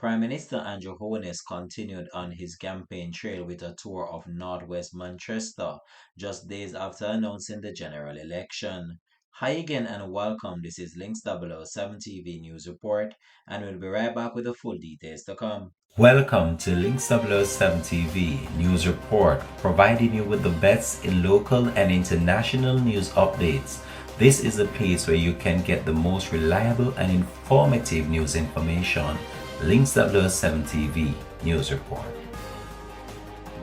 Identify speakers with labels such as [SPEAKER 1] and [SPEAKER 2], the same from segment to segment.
[SPEAKER 1] Prime Minister Andrew Holness continued on his campaign trail with a tour of northwest Manchester just days after announcing the general election. Hi again and welcome. This is Links 007 TV News Report, and we'll be right back with the full details to come. Welcome to Links 007 TV News Report, providing you with the best in local and international news updates. This is a place where you can get the most reliable and informative news information. Links 007 TV News Report.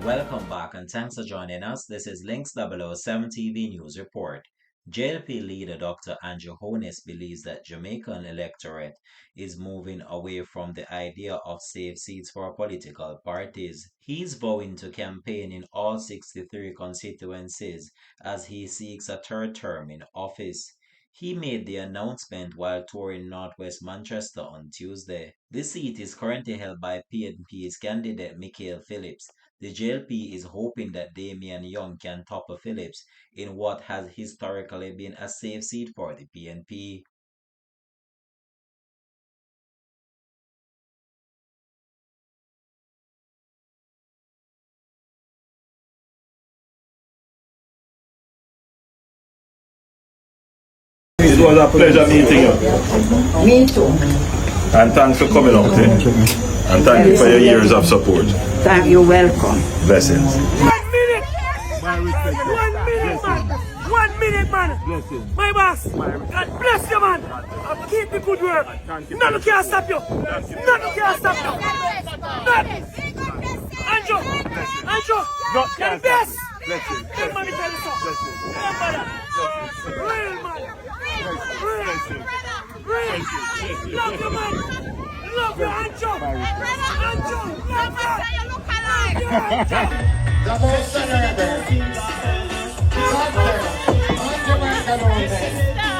[SPEAKER 1] Welcome back and thanks for joining us. This is Links 007 TV News Report. JLP leader Dr. Andrew Holness believes that Jamaican electorate is moving away from the idea of safe seats for political parties. He's vowing to campaign in all 63 constituencies as he seeks a third term in office. He made the announcement while touring Northwest Manchester on Tuesday. The seat is currently held by PNP's candidate Michael Phillips. The JLP is hoping that Damian Young can topple Phillips in what has historically been a safe seat for the PNP.
[SPEAKER 2] It was a pleasure meeting you.
[SPEAKER 3] Me too.
[SPEAKER 2] And thanks for coming out there. And thank you for your years of support.
[SPEAKER 3] Thank you. Welcome.
[SPEAKER 2] Blessings.
[SPEAKER 4] 1 minute!
[SPEAKER 2] My respect.
[SPEAKER 4] 1 minute, man! 1 minute, man!
[SPEAKER 2] Blessings.
[SPEAKER 4] My boss! God bless you, man! And keep the good work! Nothing can stop you! Nothing can stop you! Nothing! Andrew! Andrew! You're the best!
[SPEAKER 2] Blessings.
[SPEAKER 4] Hey, man, tell you so. Remember that. Real, man! Real! Real! Love you, man! Love you, Andrew! Andrew! Love you! Love you!
[SPEAKER 5] The most honorable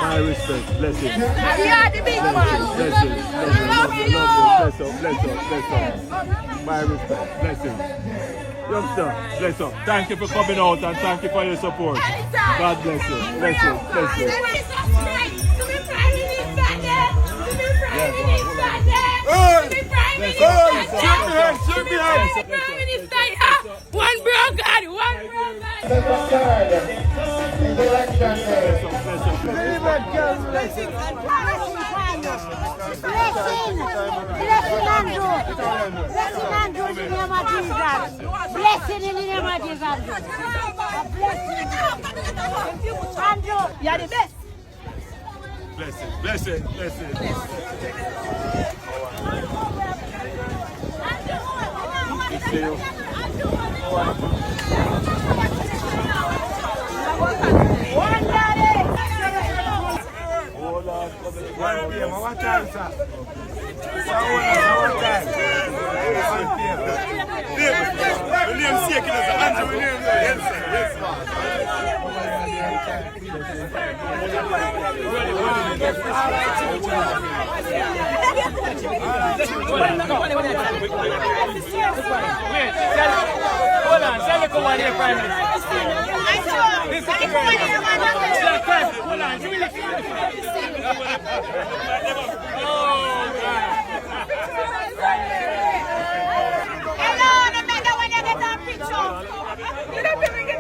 [SPEAKER 2] My respect. Blessings.
[SPEAKER 6] You are the big man.
[SPEAKER 2] Blessings.
[SPEAKER 6] We love you.
[SPEAKER 2] Bless up. Bless up. Bless up. My respect. Blessings. Youngster, bless up. Thank you for coming out and thank you for your support. God bless you. Bless you. Bless you.
[SPEAKER 6] One broken, one broken.
[SPEAKER 5] second card in the election day.
[SPEAKER 6] Blessing, Andrew. Blessing, Andrew, in the name of Jesus. Blessing in the name of Jesus. Blessing. Andrew, you are the best.
[SPEAKER 2] Blessing. Blessing.
[SPEAKER 4] Hold on, tell me come on here, Prime Minister. Hold on, give me the
[SPEAKER 6] Hello, no matter when you get a picture. You don't even get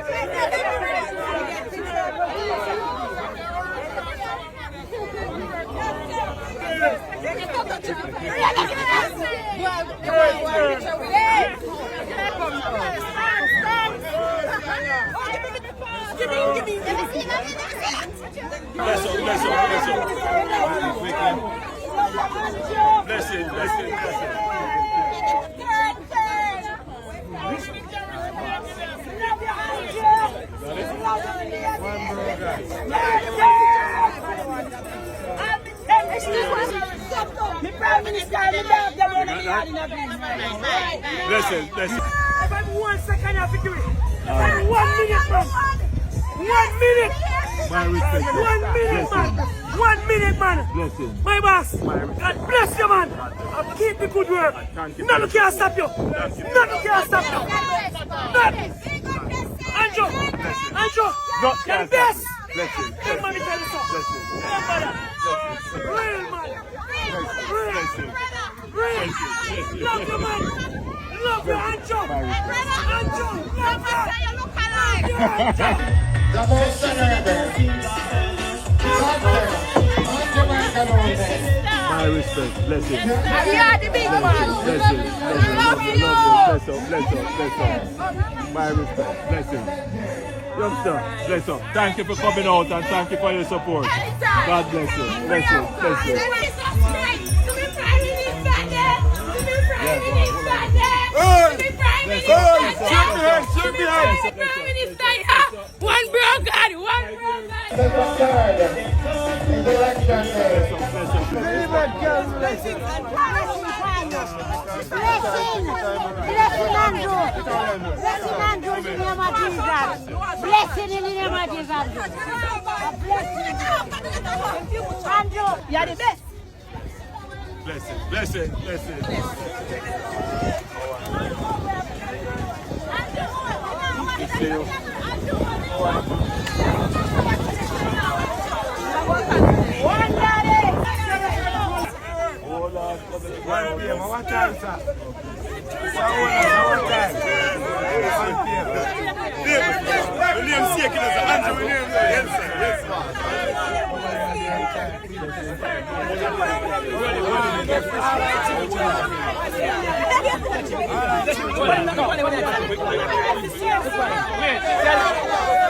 [SPEAKER 2] Blessing.
[SPEAKER 4] About 1 second you have to do it. 1 minute, man. 1 minute.
[SPEAKER 2] My respect.
[SPEAKER 4] 1 minute, man. 1 minute, man.
[SPEAKER 2] Blessing.
[SPEAKER 4] My boss. God bless you, man. And keep the good work. Nothing can stop you. Nothing can stop you. Nothing. Andrew. Andrew. You're the best.
[SPEAKER 2] Blessing.
[SPEAKER 4] Hey, man, tell you so. Remember that. Real, man. Real. Love you, man. Love you, Anjo. Anjo, love you.
[SPEAKER 5] The most honorable.
[SPEAKER 2] My respect. Bless him.
[SPEAKER 6] You are the big man.
[SPEAKER 2] Bless him.
[SPEAKER 6] Love you.
[SPEAKER 2] Bless up. My respect. Bless him. Youngster, bless up. Thank you for coming out and thank you for your support. God bless you. Bless you. Bless you.
[SPEAKER 6] One broken, one broken.
[SPEAKER 5] Second card is election day.
[SPEAKER 6] Blessing, Andrew. Blessing, Andrew, in the name of Jesus. Blessing in the name of Jesus. Andrew, you are the best.
[SPEAKER 2] Blessing. See you.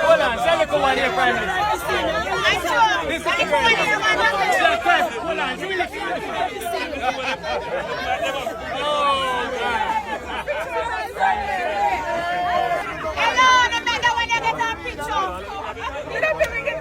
[SPEAKER 4] Hold on, tell me come on here, Prime Minister. Hold on, give me the
[SPEAKER 6] Hello, no matter when you get that picture. You don't even get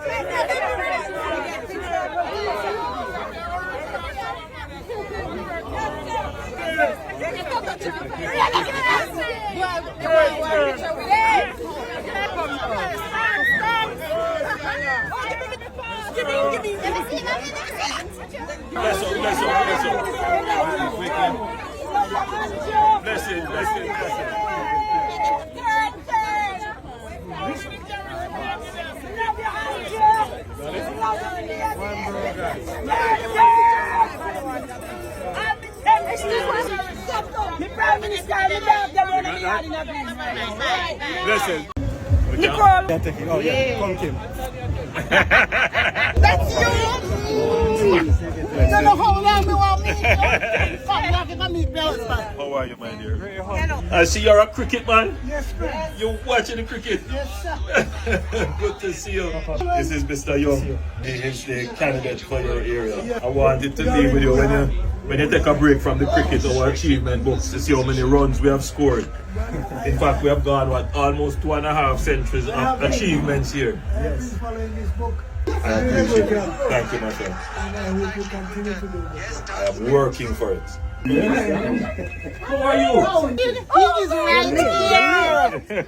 [SPEAKER 2] Listen.
[SPEAKER 4] Nicole.
[SPEAKER 2] Oh, yeah. Come, Kim.
[SPEAKER 4] That's you. I don't know how long we want me.
[SPEAKER 2] How are you, my dear? I see you're a cricket man.
[SPEAKER 4] Yes, sir.
[SPEAKER 2] You're watching the cricket.
[SPEAKER 4] Yes, sir.
[SPEAKER 2] Good to see you. This is Mr. Young. He is the candidate for your area. I wanted to leave with you when you take a break from the cricket, our achievement books, to see how many runs we have scored. In fact, we have gone almost 2.5 centuries of achievements here.
[SPEAKER 4] Yes. Following this book.
[SPEAKER 2] I appreciate it. Thank you, my friend.
[SPEAKER 4] And I hope you continue to do this.
[SPEAKER 2] I am working for it. How are you?
[SPEAKER 6] He is right here.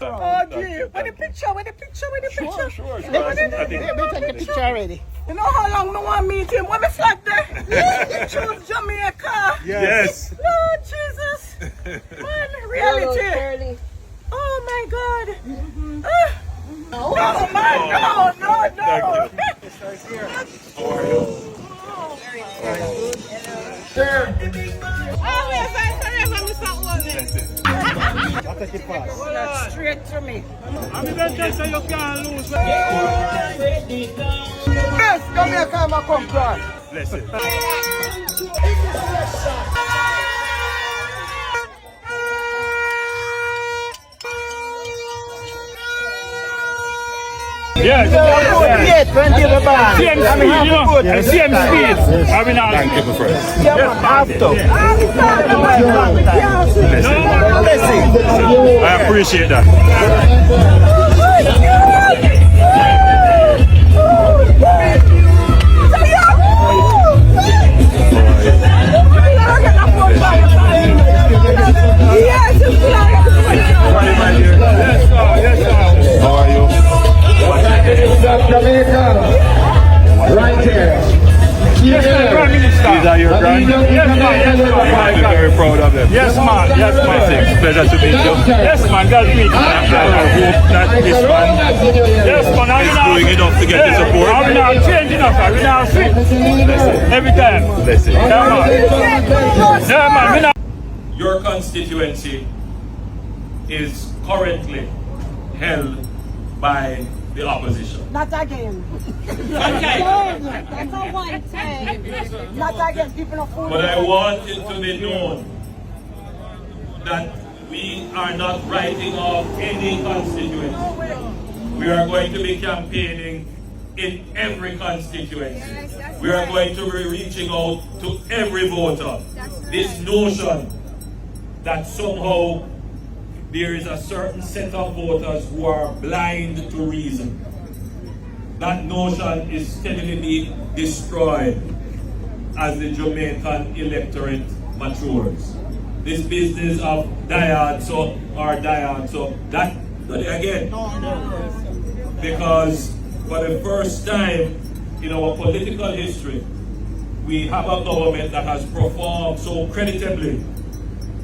[SPEAKER 4] Oh, gee. With the picture.
[SPEAKER 2] Sure.
[SPEAKER 4] Let me take a picture already. You know how long I want to meet him? When we flag there? He chose Jamaica.
[SPEAKER 2] Yes.
[SPEAKER 4] Lord Jesus. Man, reality. Oh, my God. No, man. No.
[SPEAKER 2] Thank you. How are you?
[SPEAKER 4] Always, I forever, Mr. Holness. Straight to me.
[SPEAKER 2] I'm even telling you can't lose.
[SPEAKER 4] Yes, come here, come on.
[SPEAKER 2] Bless it. Yes.
[SPEAKER 4] Same speed, Same speed.
[SPEAKER 2] Thank you, my friend. I appreciate that. How are you?
[SPEAKER 5] Jamaica, right here.
[SPEAKER 2] Yes, sir, Prime Minister. These are your grand. Yes, sir. I'm very proud of them.
[SPEAKER 4] Yes, man. Yes, man.
[SPEAKER 2] Pleasure to meet you.
[SPEAKER 4] Yes, man. That's me.
[SPEAKER 2] I hope that this man
[SPEAKER 4] Yes, man.
[SPEAKER 2] is doing enough to get the support.
[SPEAKER 4] I'm not changing up. I'm not fit. Every time.
[SPEAKER 2] Bless it.
[SPEAKER 4] Yeah, man. Yeah, man. Me not.
[SPEAKER 2] Your constituency is currently held by the opposition.
[SPEAKER 6] Not again. That's a one time. Not again. People are fooling.
[SPEAKER 2] But I want it to be known that we are not writing off any constituency. We are going to be campaigning in every constituency. We are going to be reaching out to every voter. This notion that somehow there is a certain set of voters who are blind to reason. That notion is steadily being destroyed as the Jamaican electorate matures. This business of that again, because for the first time in our political history, we have a government that has performed so creditably.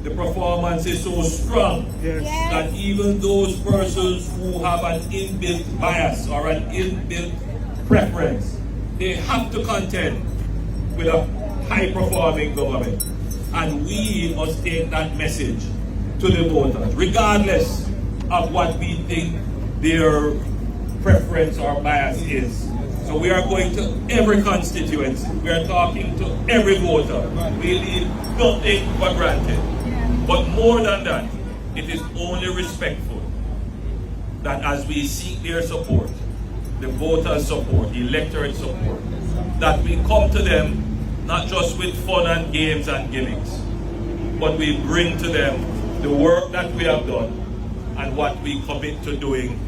[SPEAKER 2] The performance is so strong that even those persons who have an inbuilt bias or an inbuilt preference, they have to contend with a high-performing government. And we must take that message to the voters, regardless of what we think their preference or bias is. So we are going to every constituency. We are talking to every voter. We leave nothing for granted. But more than that, it is only respectful that as we seek their support, the voters' support, the electorate support, that we come to them not just with fun and games and gimmicks, but we bring to them the work that we have done and what we commit to doing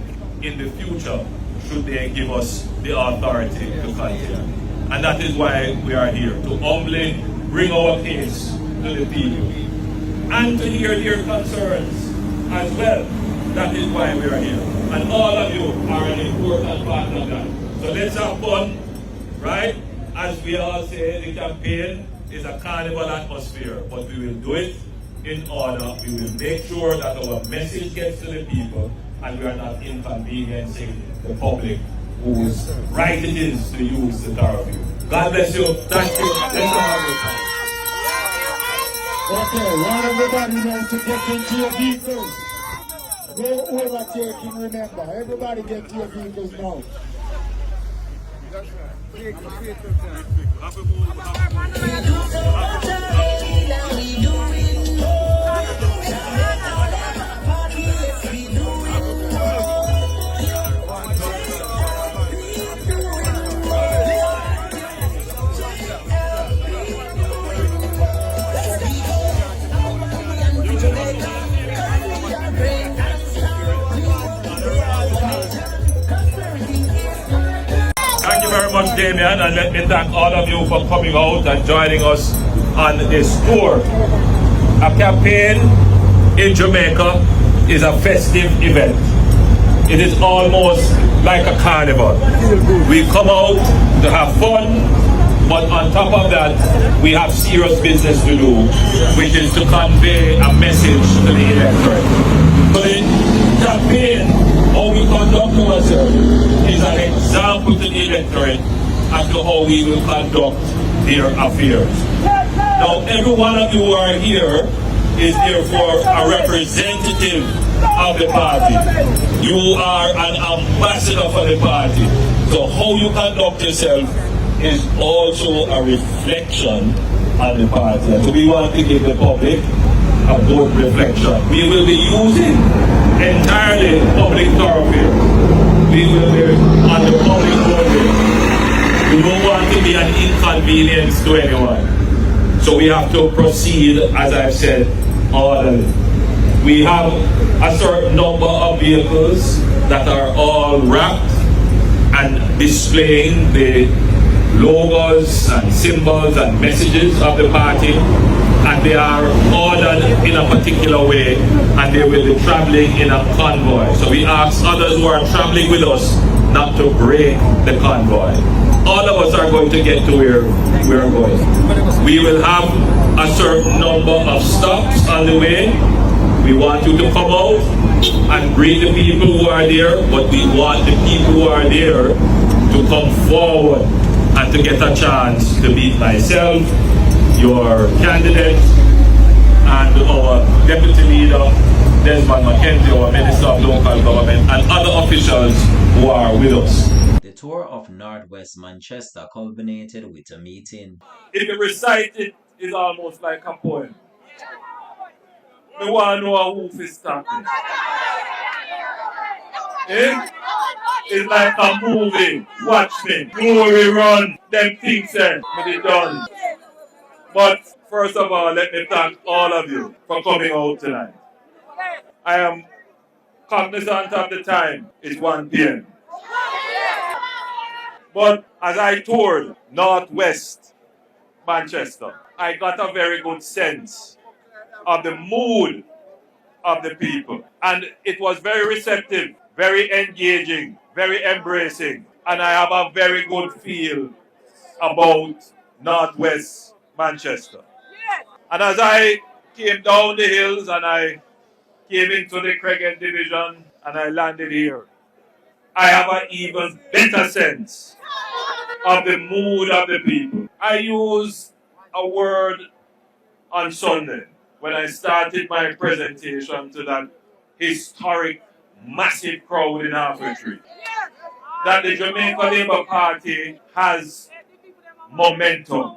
[SPEAKER 2] in the future should they give us the authority to continue. And that is why we are here, to humbly bring our case to the people and to hear their concerns as well. That is why we are here. And all of you are an important part of that. So let's have fun, right? As we all say, the campaign is a carnival atmosphere, but we will do it in order. We will make sure that our message gets to the people and we are not inconveniencing the public whose right it is to use the thoroughfare. God bless you. Thank you. Let's have a time.
[SPEAKER 5] Okay, want everybody now to get into your vehicles. No overtaking, remember. Everybody get to your vehicles now.
[SPEAKER 2] Thank you very much, Damien, and let me thank all of you for coming out and joining us on this tour. A campaign in Jamaica is a festive event. It is almost like a carnival. We come out to have fun, but on top of that, we have serious business to do, which is to convey a message to the electorate. So the campaign, how we conduct ourselves, is an example to the electorate as to how we will conduct their affairs. Now, every one of you who are here is therefore a representative of the party. You are an ambassador for the party. So how you conduct yourself is also a reflection on the party. And so we want to give the public a good reflection. We will be using entirely public thoroughfare. We will be on the public roadway. We don't want to be an inconvenience to anyone. So we have to proceed, as I've said, orderly. We have a certain number of vehicles that are all wrapped and displaying the logos and symbols and messages of the party, and they are ordered in a particular way, and they will be traveling in a convoy. So we ask others who are traveling with us not to break the convoy. All of us are going to get to where we are going. We will have a certain number of stops on the way. We want you to come out and greet the people who are there, but we want the people who are there to come forward and to get a chance to meet myself, your candidate, and our deputy leader, Desmond McKenzie, our Minister of Local Government, and other officials who are with us.
[SPEAKER 1] The tour of Northwest Manchester culminated with a meeting.
[SPEAKER 2] If you recite it, it's almost like a poem. Me want to know who is talking. Eh? It's like a movie. Watch me. Glory run. Them things said. Me they done. But first of all, let me thank all of you for coming out tonight. I am cognizant of the time. It's 1 p.m. But as I toured Northwest Manchester, I got a very good sense of the mood of the people. And it was very receptive, very engaging, very embracing. And I have a very good feel about Northwest Manchester. And as I came down the hills and I came into the Creggan division and I landed here, I have an even better sense of the mood of the people. I used a word on Sunday when I started my presentation to that historic, massive crowd in Halfway Tree, that the Jamaican Labour Party has momentum.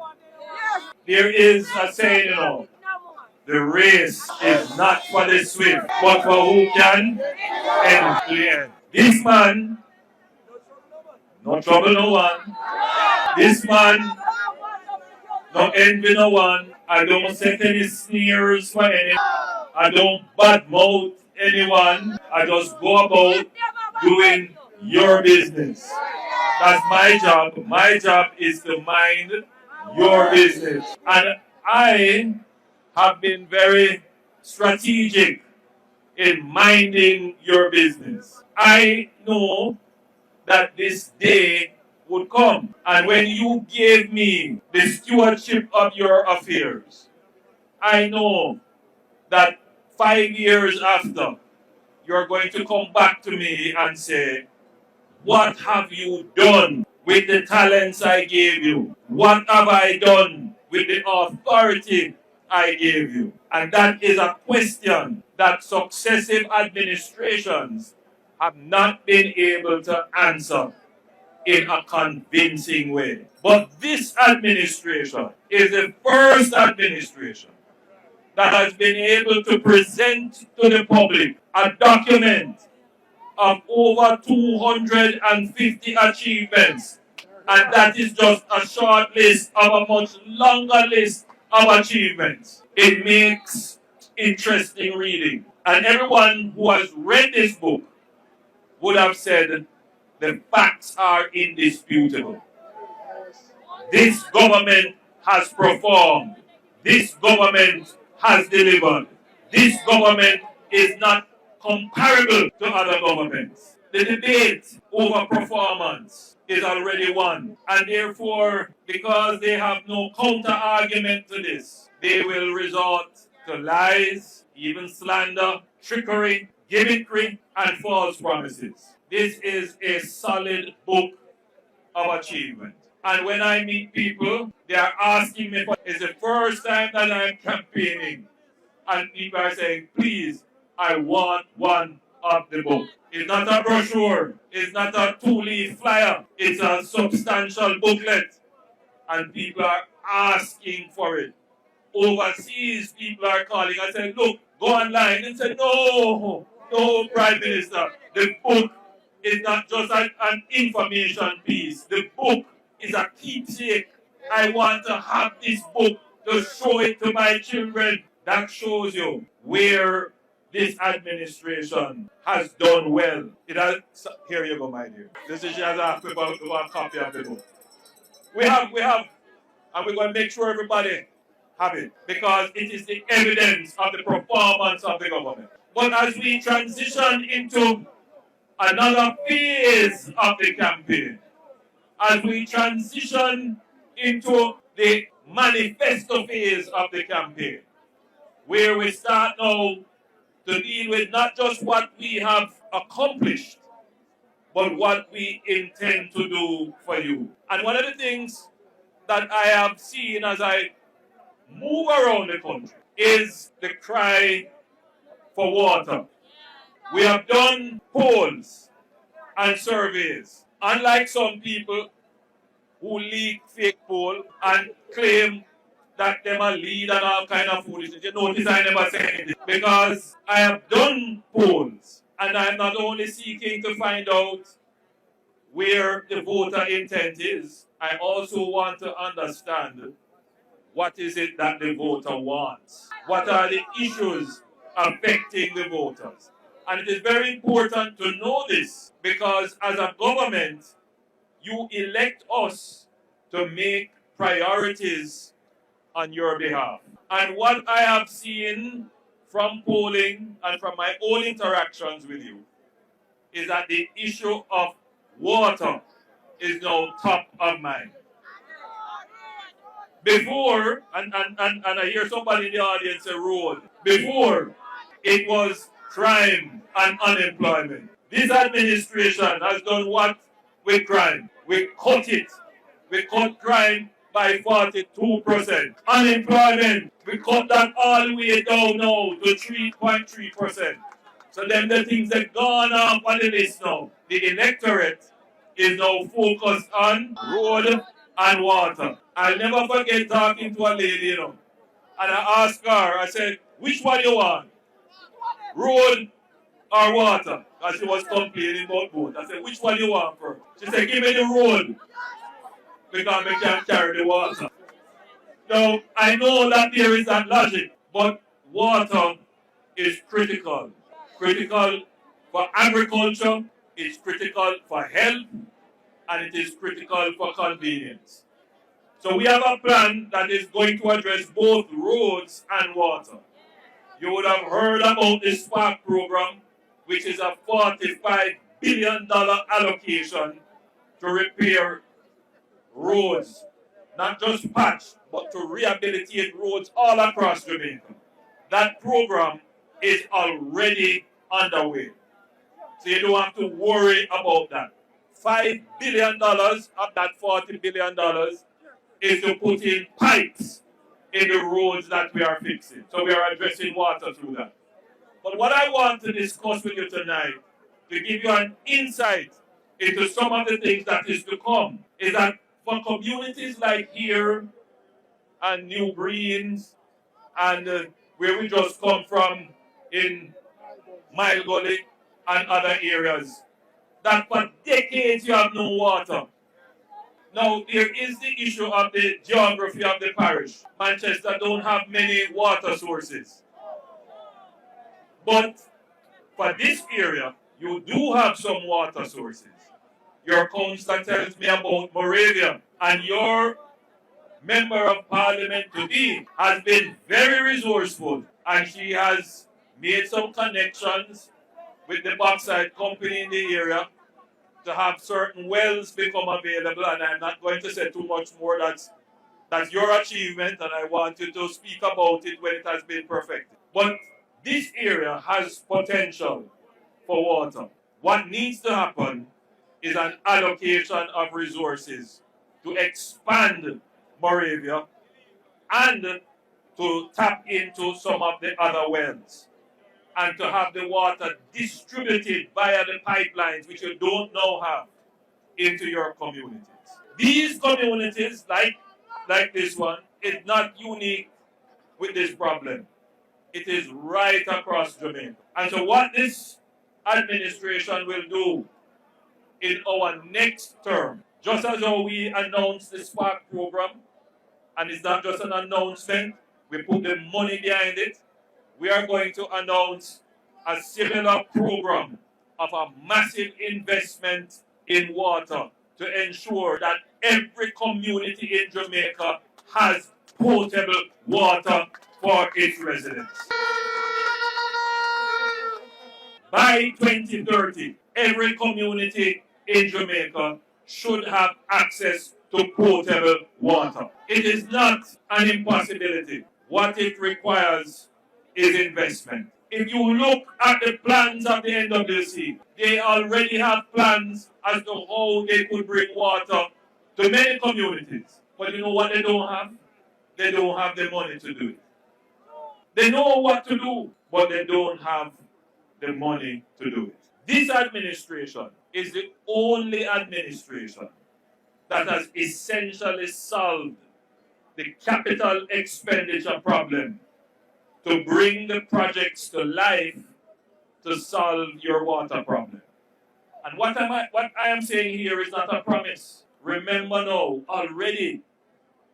[SPEAKER 2] There is a saying, the race is not for the swift, but for who can end the end. This man, no trouble no one. This man, no envy no one. I don't set any sneers for any. I don't badmouth anyone. I just go about doing your business. That's my job. My job is to mind your business. And I have been very strategic in minding your business. I know that this day would come. And when you gave me the stewardship of your affairs, I know that 5 years after, you're going to come back to me and say, what have you done with the talents I gave you? What have I done with the authority I gave you? And that is a question that successive administrations have not been able to answer in a convincing way. But this administration is the first administration that has been able to present to the public a document of over 250 achievements. And that is just a short list of a much longer list of achievements. It makes interesting reading. And everyone who has read this book would have said the facts are indisputable. This government has performed. This government has delivered. This government is not comparable to other governments. The debate over performance is already won. And therefore, because they have no counter-argument to this, they will resort to lies, even slander, trickery, gimmickry, and false promises. This is a solid book of achievement. And when I meet people, they are asking me, it's the first time that I'm campaigning. And people are saying, please, I want one of the book. It's not a brochure. It's not a 2-leaf flyer. It's a substantial booklet. And people are asking for it. Overseas, people are calling. I said, look, go online. And said, no, Prime Minister. The book is not just an information piece. The book is a keepsake. I want to have this book to show it to my children. That shows you where this administration has done well. It has. Here you go, my dear. This is just a copy of the book. We have, and we're going to make sure everybody have it, because it is the evidence of the performance of the government. But as we transition into another phase of the campaign, as we transition into the manifesto phase of the campaign, where we start now to deal with not just what we have accomplished, but what we intend to do for you. And one of the things that I have seen as I move around the country is the cry for water. We have done polls and surveys. Unlike some people who leak fake poll and claim that them a lead and all kind of foolishness. You notice I never say it because I have done polls and I'm not only seeking to find out where the voter intent is, I also want to understand what is it that the voter wants. What are the issues affecting the voters? And it is very important to know this because as a government, you elect us to make priorities on your behalf. And what I have seen from polling and from my own interactions with you is that the issue of water is now top of mind. Before, and I hear somebody in the audience say road. Before, it was crime and unemployment. This administration has done what with crime? We cut it. We cut crime by 42%. Unemployment, we cut that all the way down now to 3.3%. So then the things that gone up on the list now. The electorate is now focused on road and water. I'll never forget talking to a lady, and I asked her, I said, which one you want? Road or water? Because she was complaining about both. I said, which one you want first? She said, give me the road because we can't carry the water. Now, I know that there is that logic, but water is critical. Critical for agriculture, it's critical for health, and it is critical for convenience. So we have a plan that is going to address both roads and water. You would have heard about the Spark program, which is a $45 billion allocation to repair roads, not just patch, but to rehabilitate roads all across Jamaica. That program is already underway. So you don't have to worry about that. $5 billion of that $40 billion is to put in pipes in the roads that we are fixing. So we are addressing water through that. But what I want to discuss with you tonight, to give you an insight into some of the things that is to come, is that for communities like here and New Greens and where we just come from in Mile Gully and other areas, that for decades you have no water. Now, there is the issue of the geography of the parish. Manchester don't have many water sources. But for this area, you do have some water sources. Your councillor tells me about Moravia, and your member of parliament today has been very resourceful, and she has made some connections with the bauxite company in the area to have certain wells become available, and I'm not going to say too much more. That's your achievement, and I want you to speak about it when it has been perfected. But this area has potential for water. What needs to happen is an allocation of resources to expand Moravia and to tap into some of the other wells, and to have the water distributed via the pipelines, which you don't now have, into your communities. These communities, like this one, is not unique with this problem. It is right across Jamaica. And so what this administration will do in our next term, just as how we announced the Spark program, and it's not just an announcement, we put the money behind it, we are going to announce a similar program of a massive investment in water to ensure that every community in Jamaica has potable water for its residents. By 2030, every community in Jamaica should have access to potable water. It is not an impossibility. What it requires is investment. If you look at the plans of the NWC, they already have plans as to how they could bring water to many communities. But you know what they don't have? They don't have the money to do it. They know what to do, but they don't have the money to do it. This administration is the only administration that has essentially solved the capital expenditure problem to bring the projects to life to solve your water problem. And what I am saying here is not a promise. Remember now, already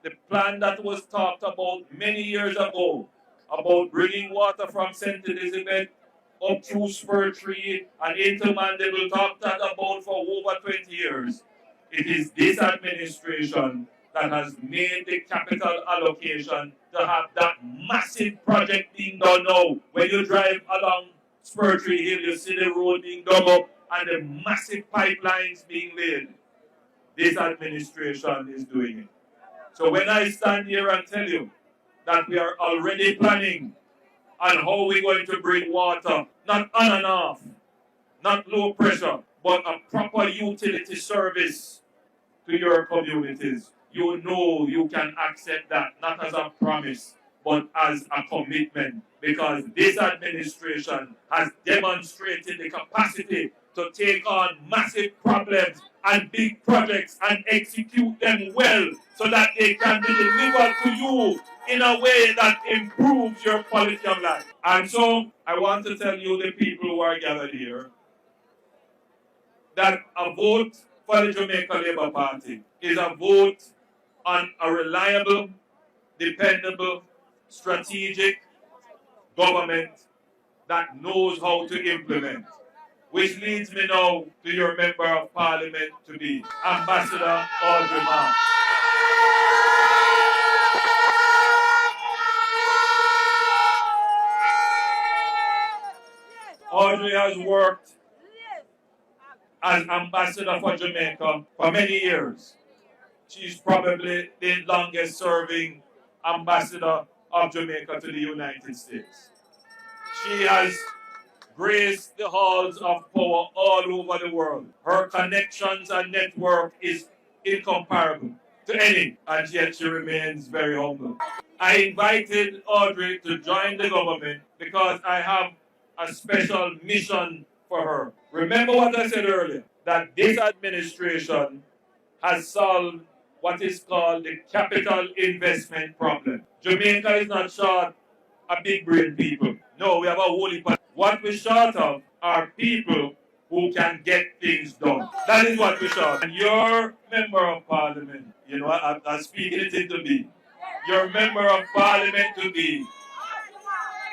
[SPEAKER 2] the plan that was talked about many years ago about bringing water from St. Elizabeth up through Spur Tree and into Mandeville, talked about for over 20 years. It is this administration that has made the capital allocation to have that massive project being done now. When you drive along Spur Tree Hill, you see the road being dug up and the massive pipelines being laid. This administration is doing it. So when I stand here and tell you that we are already planning on how we're going to bring water, not on and off, not low pressure, but a proper utility service to your communities, you know you can accept that, not as a promise, but as a commitment, because this administration has demonstrated the capacity to take on massive problems and big projects and execute them well so that they can be delivered to you in a way that improves your quality of life. And so I want to tell you, the people who are gathered here, that a vote for the Jamaica Labour Party is a vote on a reliable, dependable, strategic government that knows how to implement. Which leads me now to your Member of Parliament to be, Ambassador Audrey Marks. Audrey has worked as ambassador for Jamaica for many years. She's probably the longest serving ambassador of Jamaica to the United States. She has graced the halls of power all over the world. Her connections and network is incomparable to any, and yet she remains very humble. I invited Audrey to join the government because I have a special mission for her. Remember what I said earlier, that this administration has solved what is called the capital investment problem. Jamaica is not short of big brain people. No, we have a whole heap of. What we're short of are people who can get things done. That is what we're short. And your Member of Parliament, you know, I'm speaking it into being. Your Member of Parliament to be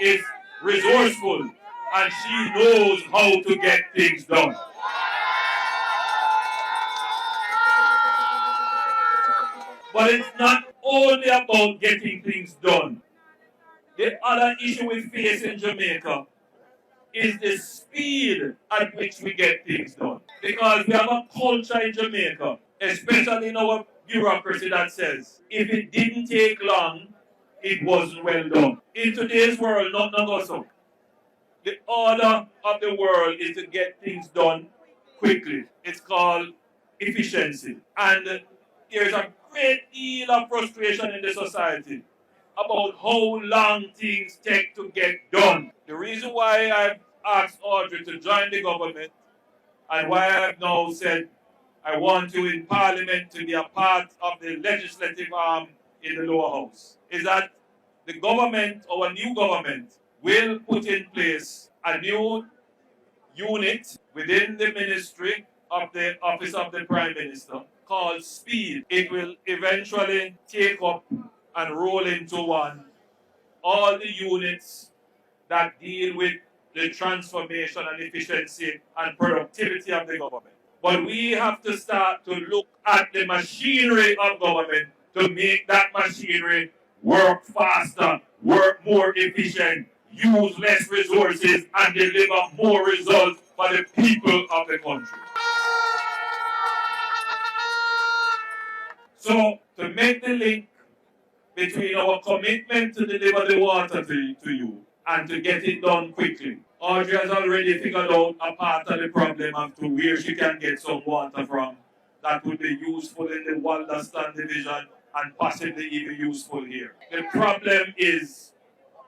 [SPEAKER 2] is resourceful and she knows how to get things done. But it's not only about getting things done. The other issue we face in Jamaica is the speed at which we get things done. Because we have a culture in Jamaica, especially in our bureaucracy, that says, if it didn't take long, it wasn't well done. In today's world, nothing goes so. The order of the world is to get things done quickly. It's called efficiency. And there's a great deal of frustration in the society about how long things take to get done. The reason why I've asked Audrey to join the government and why I've now said I want you in Parliament to be a part of the legislative arm in the lower house is that the government, our new government, will put in place a new unit within the Ministry of the Office of the Prime Minister called SPEED. It will eventually take up and roll into one all the units that deal with the transformation and efficiency and productivity of the government. But we have to start to look at the machinery of government to make that machinery work faster, work more efficient, use less resources, and deliver more results for the people of the country. So to make the link between our commitment to deliver the water to you and to get it done quickly, Audrey has already figured out a part of the problem as to where she can get some water from that would be useful in the Walderston division and possibly even useful here. The problem is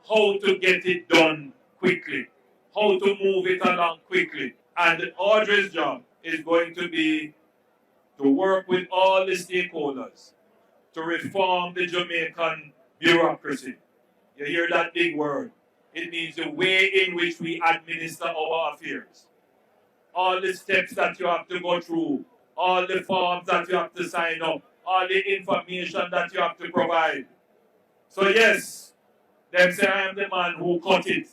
[SPEAKER 2] how to get it done quickly, how to move it along quickly. And Audrey's job is going to be to work with all the stakeholders to reform the Jamaican bureaucracy. You hear that big word? It means the way in which we administer our affairs. All the steps that you have to go through, all the forms that you have to sign up, all the information that you have to provide. So yes, them say I am the man who cut it.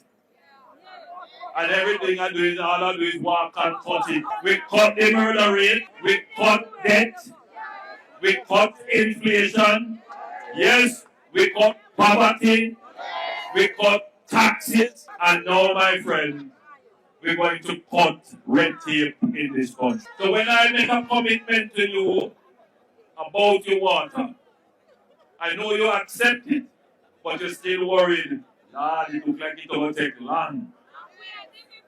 [SPEAKER 2] And everything I do is all I do is walk and cut it. We cut the murder rate, we cut debt, we cut inflation, yes, we cut poverty, we cut taxes, and now, my friend, we're going to cut red tape in this country. So when I make a commitment to you about your water, I know you accept it, but you're still worried. Lord, it looks like it will take long.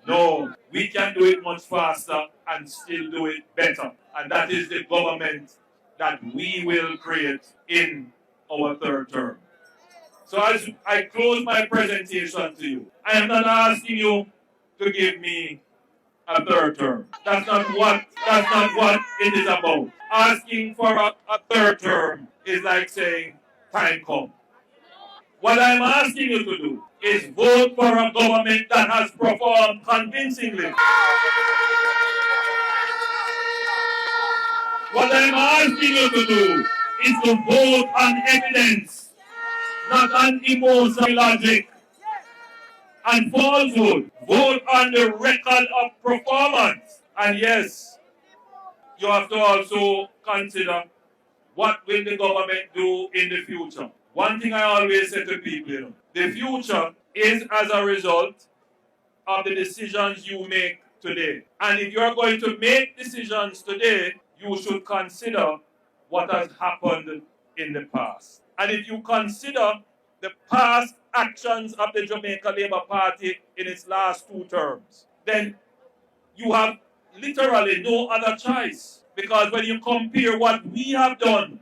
[SPEAKER 2] No, we can do it much faster and still do it better. And that is the government that we will create in our third term. So as I close my presentation to you, I am not asking you to give me a third term. That's not what it is about. Asking for a third term is like saying, time come. What I'm asking you to do is vote for a government that has performed convincingly. What I'm asking you to do is to vote on evidence, not on emotional logic and falsehood. Vote on the record of performance. And yes, you have to also consider what will the government do in the future. One thing I always say to people, the future is as a result of the decisions you make today. And if you're going to make decisions today, you should consider what has happened in the past. And if you consider the past actions of the Jamaica Labour Party in its last 2 terms, then you have literally no other choice. Because when you compare what we have done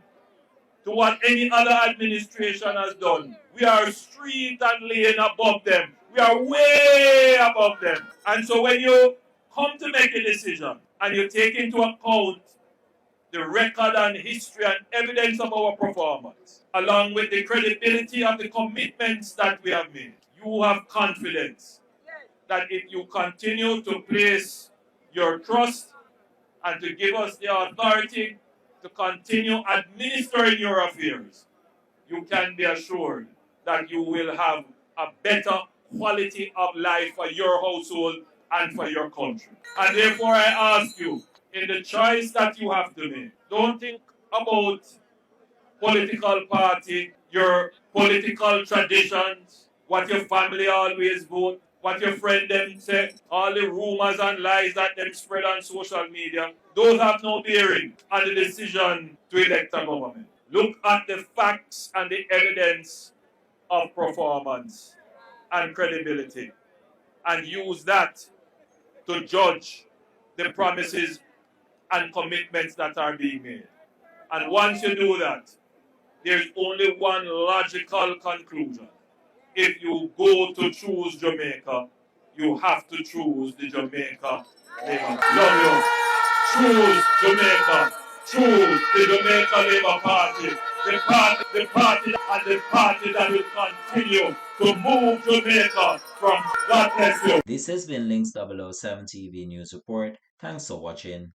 [SPEAKER 2] to what any other administration has done, we are street and lane above them. We are way above them. And so when you come to make a decision and you take into account the record and history and evidence of our performance, along with the credibility of the commitments that we have made, you have confidence that if you continue to place your trust and to give us the authority to continue administering your affairs, you can be assured that you will have a better quality of life for your household and for your country. And therefore I ask you, in the choice that you have to make, don't think about political party, your political traditions, what your family always vote, what your friend them say, all the rumors and lies that them spread on social media. Those have no bearing on the decision to elect a government. Look at the facts and the evidence of performance and credibility and use that to judge the promises and commitments that are being made. And once you do that, there's only one logical conclusion. If you go to choose Jamaica, you have to choose the Jamaica Labour. Love you. Choose Jamaica. Choose the Jamaica Labour Party. The party that will continue to move Jamaica from. God bless you.
[SPEAKER 1] This has been Links 007 TV News Report. Thanks for watching.